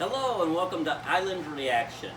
Hello and welcome to Island Reaction.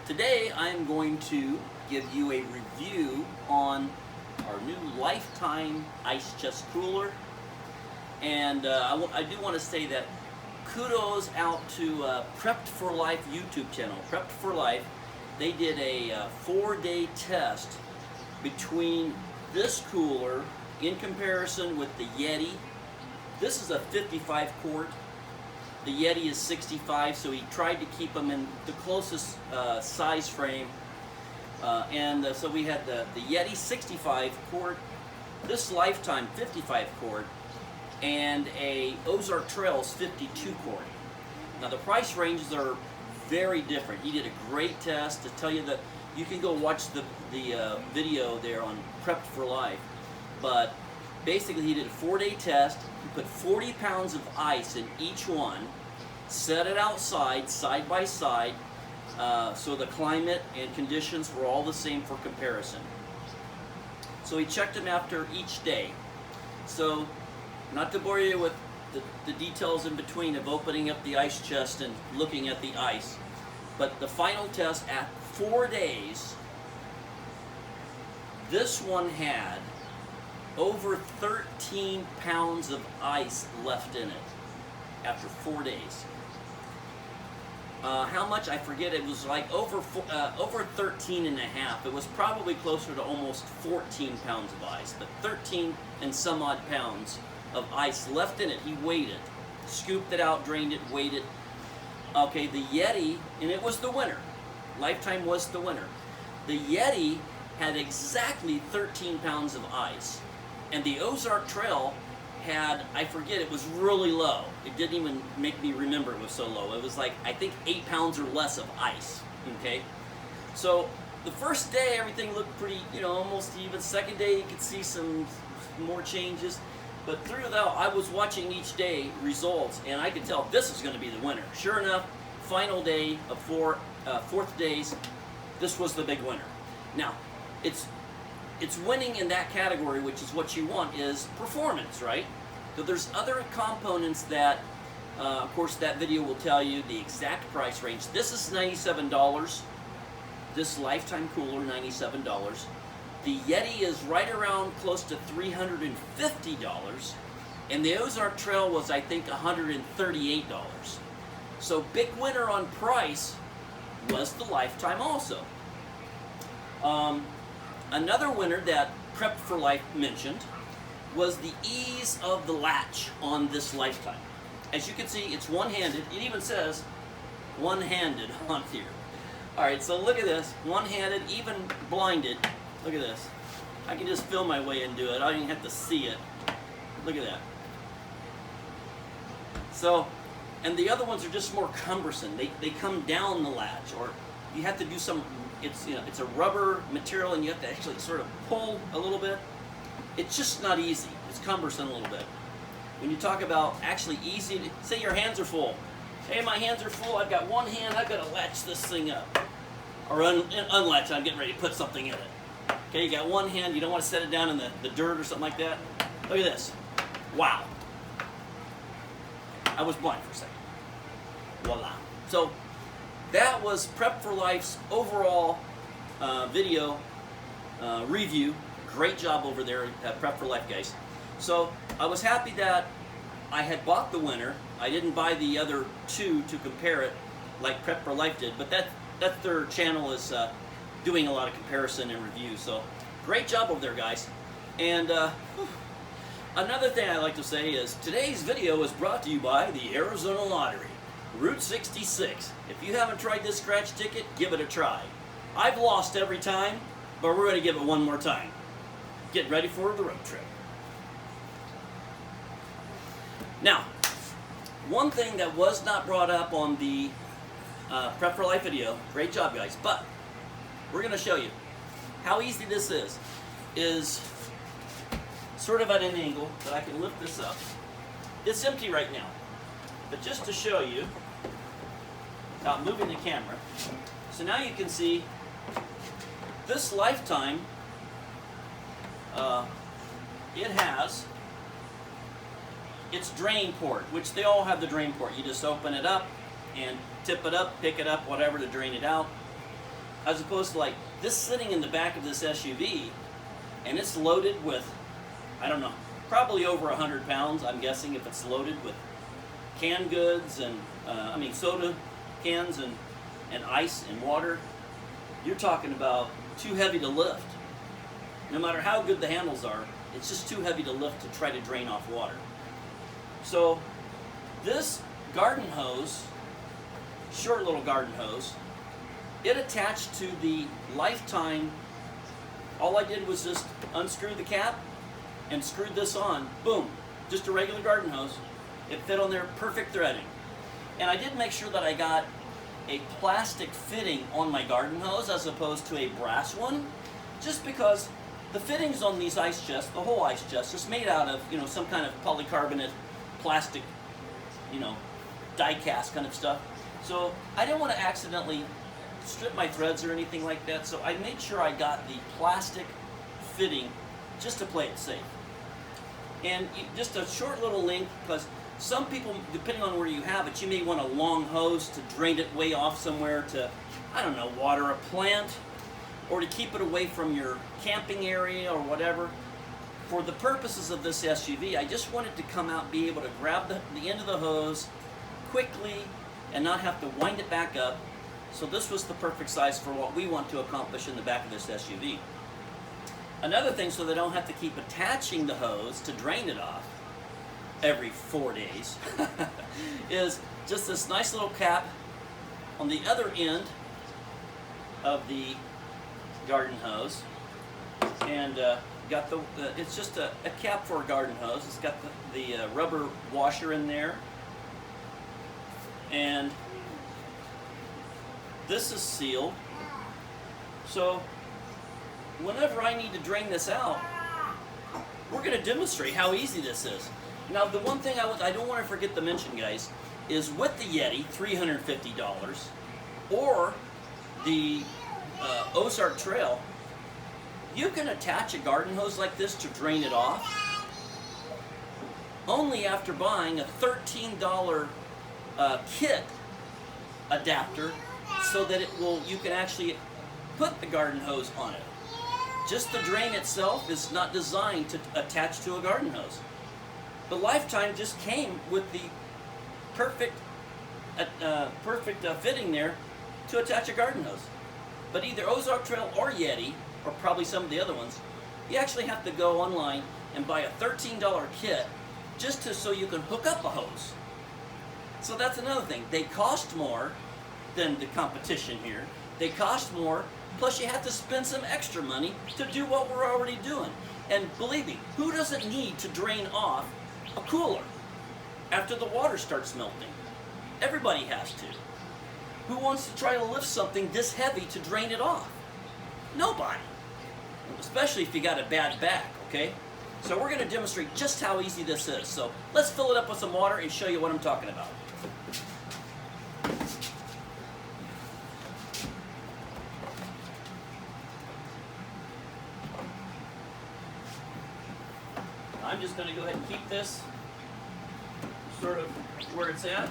Today I'm going to give you a review on our new Lifetime Ice Chest Cooler. And I do want to say that kudos out to Prepped for Life YouTube channel. Prepped for Life, they did a 4-day test between this cooler in comparison with the Yeti. This is a 55 quart. The Yeti is 65, so he tried to keep them in the closest size frame. So we had the Yeti 65 quart, this Lifetime 55 quart, and a Ozark Trails 52 quart. Now the price ranges are very different. He did a great test. To tell you that, you can go watch the video there on Prepped for Life. But basically he did a 4-day test. He put 40 pounds of ice in each one, set it outside, side by side, so the climate and conditions were all the same for comparison. So he checked them after each day. So, not to bore you with the details in between of opening up the ice chest and looking at the ice, but the final test at 4 days, this one had over 13 pounds of ice left in it after 4 days. How much? I forget. It was like over 13 and a half. It was probably closer to almost 14 pounds of ice, but 13 and some odd pounds of ice left in it. He weighed it, scooped it out, drained it, weighed it. Okay, the Yeti, and it was the winner. Lifetime was the winner. The Yeti had exactly 13 pounds of ice. And the Ozark Trail had, I forget, it was really low. It didn't even make me remember it was so low. It was like, I think 8 pounds or less of ice, okay? So the first day, everything looked pretty, almost even. Second day, you could see some more changes. But through that, I was watching each day results, and I could tell this is going to be the winner. Sure enough, final day of fourth days, this was the big winner. Now, it's winning in that category, which is what you want, is performance, right? So there's other components that, of course, that video will tell you the exact price range. This is $97. This Lifetime cooler, $97. The Yeti is right around close to $350. And the Ozark Trail was, I think, $138. So big winner on price was the Lifetime also. Another winner that Prepped for Life mentioned was the ease of the latch on this Lifetime. As you can see, it's one-handed. It even says one-handed on here. Alright, so look at this. One-handed, even blinded. Look at this. I can just feel my way into it. I don't even have to see it. Look at that. So, and the other ones are just more cumbersome. They come down the latch, or you have to do some. It's a rubber material, and you have to actually sort of pull a little bit. It's just not easy. It's cumbersome a little bit. When you talk about actually easy, say your hands are full. Hey, my hands are full. I've got one hand. I've got to latch this thing up, or unlatch. I'm getting ready to put something in it. Okay, you got one hand. You don't want to set it down in the dirt or something like that. Look at this. Wow. I was blind for a second. Voila. So that was Prep for Life's overall video review. Great job over there at Prep for Life, guys. So I was happy that I had bought the winner. I didn't buy the other two to compare it like Prep for Life did, but that their channel is doing a lot of comparison and review. So great job over there, guys. And another thing I like to say is today's video is brought to you by the Arizona Lottery. Route 66. If you haven't tried this scratch ticket, give it a try. I've lost every time, but we're going to give it one more time. Get ready for the road trip. Now, one thing that was not brought up on the Prep for Life video, great job guys, but we're going to show you how easy this is sort of at an angle that I can lift this up. It's empty right now. But just to show you, without moving the camera, so now you can see this Lifetime, it has its drain port, which they all have the drain port. You just open it up, and tip it up, pick it up, whatever, to drain it out. As opposed to like this sitting in the back of this SUV, and it's loaded with, I don't know, probably over 100 pounds, I'm guessing, if it's loaded with canned goods and, soda cans and ice and water. You're talking about too heavy to lift. No matter how good the handles are, it's just too heavy to lift to try to drain off water. So this garden hose, short little garden hose, it attached to the Lifetime. All I did was just unscrew the cap and screwed this on. Boom, just a regular garden hose. It fit on there, perfect threading. And I did make sure that I got a plastic fitting on my garden hose as opposed to a brass one, just because the fittings on these ice chests, the whole ice chest, is made out of, some kind of polycarbonate plastic, die cast kind of stuff. So I didn't want to accidentally strip my threads or anything like that, so I made sure I got the plastic fitting just to play it safe. And just a short little link, because some people, depending on where you have it, you may want a long hose to drain it way off somewhere to, I don't know, water a plant, or to keep it away from your camping area or whatever. For the purposes of this SUV, I just wanted to come out and be able to grab the end of the hose quickly and not have to wind it back up. So this was the perfect size for what we want to accomplish in the back of this SUV. Another thing, so they don't have to keep attaching the hose to drain it off every 4 days, is just this nice little cap on the other end of the garden hose. And got it's just a cap for a garden hose. It's got the rubber washer in there. And this is sealed. So whenever I need to drain this out, we're going to demonstrate how easy this is. Now, the one thing I don't want to forget to mention, guys, is with the Yeti, $350, or the Ozark Trail, you can attach a garden hose like this to drain it off only after buying a $13 kit adapter, so that you can actually put the garden hose on it. Just the drain itself is not designed to attach to a garden hose. The Lifetime just came with the perfect fitting there to attach a garden hose. But either Ozark Trail or Yeti, or probably some of the other ones, you actually have to go online and buy a $13 kit just so you can hook up a hose. So that's another thing. They cost more than the competition here. They cost more, plus you have to spend some extra money to do what we're already doing. And believe me, who doesn't need to drain off a cooler after the water starts melting? Everybody has to. Who wants to try to lift something this heavy to drain it off? Nobody. Especially if you got a bad back, okay? So we're going to demonstrate just how easy this is. So let's fill it up with some water and show you what I'm talking about. I'm just going to go ahead and keep this sort of where it's at,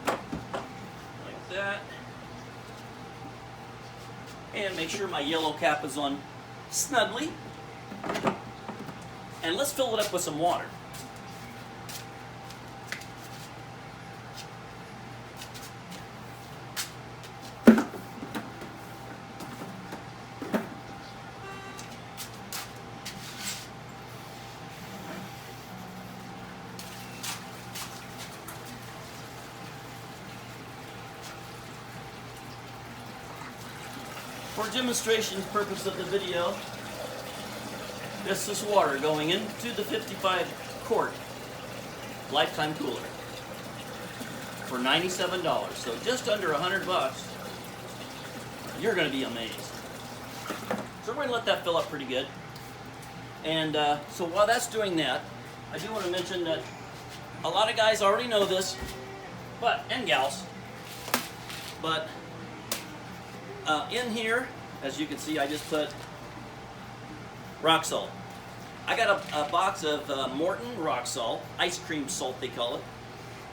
like that, and make sure my yellow cap is on snugly, and let's fill it up with some water. For demonstration purpose of the video, this is water going into the 55 quart Lifetime cooler for $97. So just under $100. You're going to be amazed. So we're going to let that fill up pretty good. And so while that's doing that, I do want to mention that a lot of guys already know this, and gals, but in here, as you can see, I just put rock salt. I got a box of Morton rock salt, ice cream salt they call it,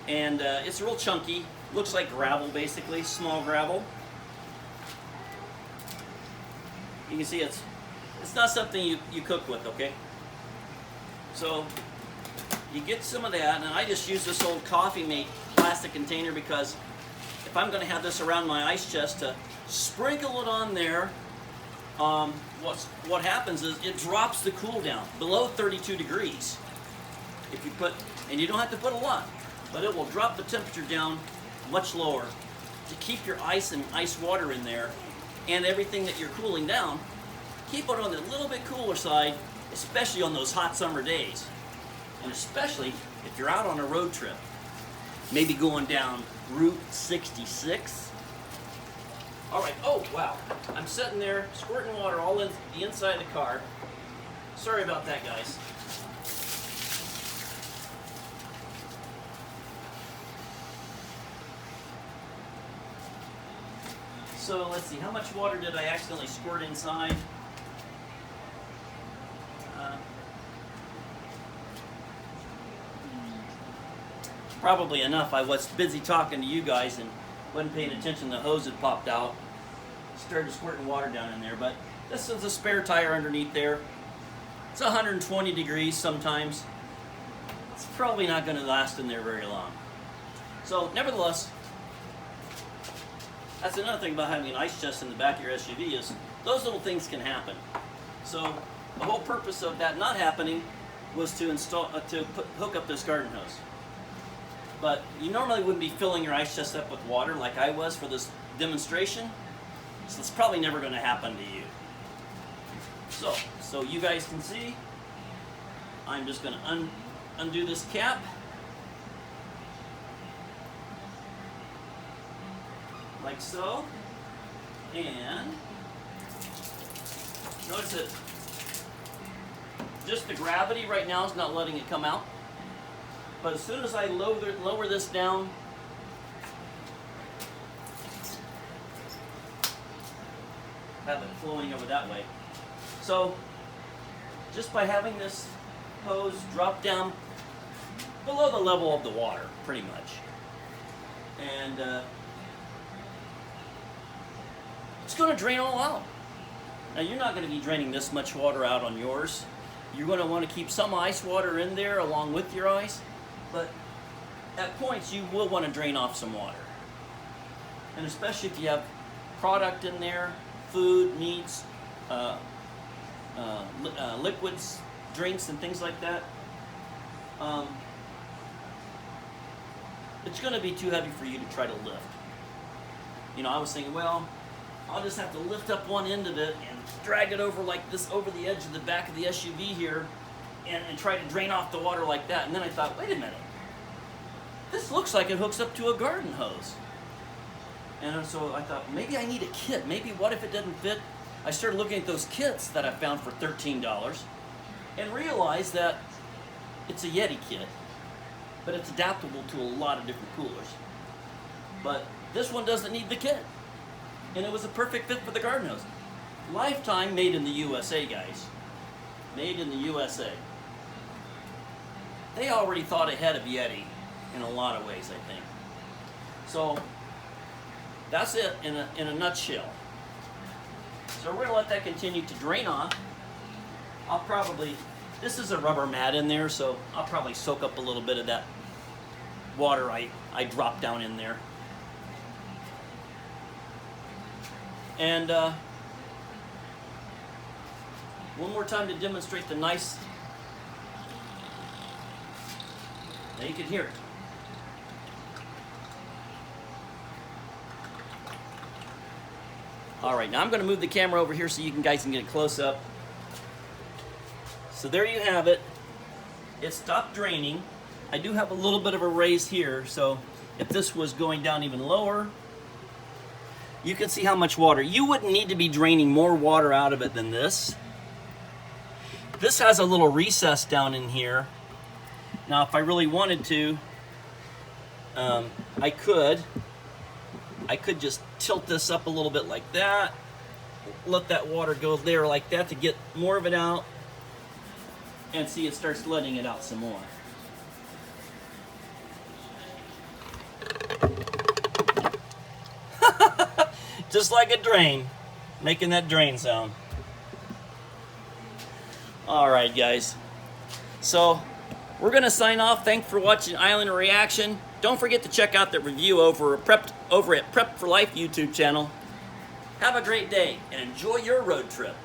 And it's real chunky. Looks like gravel, basically, small gravel. You can see it's not something you cook with, okay? So you get some of that, and I just use this old Coffee Mate plastic container because if I'm going to have this around my ice chest, to sprinkle it on there, what happens is it drops the cool down below 32 degrees. If you put, and you don't have to put a lot, but it will drop the temperature down much lower to keep your ice and ice water in there, and everything that you're cooling down, keep it on the little bit cooler side, especially on those hot summer days. And especially if you're out on a road trip, maybe going down Route 66. All right, oh wow, I'm sitting there squirting water all in the inside of the car. Sorry about that, guys. So let's see, how much water did I accidentally squirt inside? Probably enough. I was busy talking to you guys and wasn't paying attention. The hose had popped out. Started squirting water down in there, but this is a spare tire underneath there. It's 120 degrees sometimes. It's probably not going to last in there very long. So nevertheless, that's another thing about having an ice chest in the back of your SUV is those little things can happen. So the whole purpose of that not happening was to hook up this garden hose. But you normally wouldn't be filling your ice chest up with water like I was for this demonstration. So it's probably never going to happen to you. So you guys can see, I'm just going to undo this cap. Like so. And notice that just the gravity right now is not letting it come out. But as soon as I lower this down, have it flowing over that way. So just by having this hose drop down below the level of the water, pretty much. And it's going to drain all out. Now you're not going to be draining this much water out on yours. You're going to want to keep some ice water in there along with your ice. But at points you will want to drain off some water. And especially if you have product in there, food, meats, liquids, drinks, and things like that. It's going to be too heavy for you to try to lift. You know, I was thinking, well, I'll just have to lift up one end of it and drag it over like this over the edge of the back of the SUV here and try to drain off the water like that. And then I thought, wait a minute. This looks like it hooks up to a garden hose. And so I thought, maybe I need a kit. Maybe what if it doesn't fit? I started looking at those kits that I found for $13 and realized that it's a Yeti kit, but it's adaptable to a lot of different coolers. But this one doesn't need the kit. And it was a perfect fit for the garden hose. Lifetime, made in the USA, guys. Made in the USA. They already thought ahead of Yeti in a lot of ways, I think. So that's it in a nutshell. So we're going to let that continue to drain off. I'll probably, this is a rubber mat in there, so I'll probably soak up a little bit of that water I dropped down in there. And one more time to demonstrate the nice, now you can hear it. All right, now I'm going to move the camera over here so you guys can get a close-up. So there you have it. It stopped draining. I do have a little bit of a raise here, so if this was going down even lower, you can see how much water. You wouldn't need to be draining more water out of it than this. This has a little recess down in here. Now, if I really wanted to, I could just tilt this up a little bit like that, let that water go there like that to get more of it out, and see it starts letting it out some more. just like a drain, making that drain sound. All right, guys. So we're gonna sign off. Thanks for watching Island Reaction. Don't forget to check out the review over at Prep for Life YouTube channel. Have a great day and enjoy your road trip.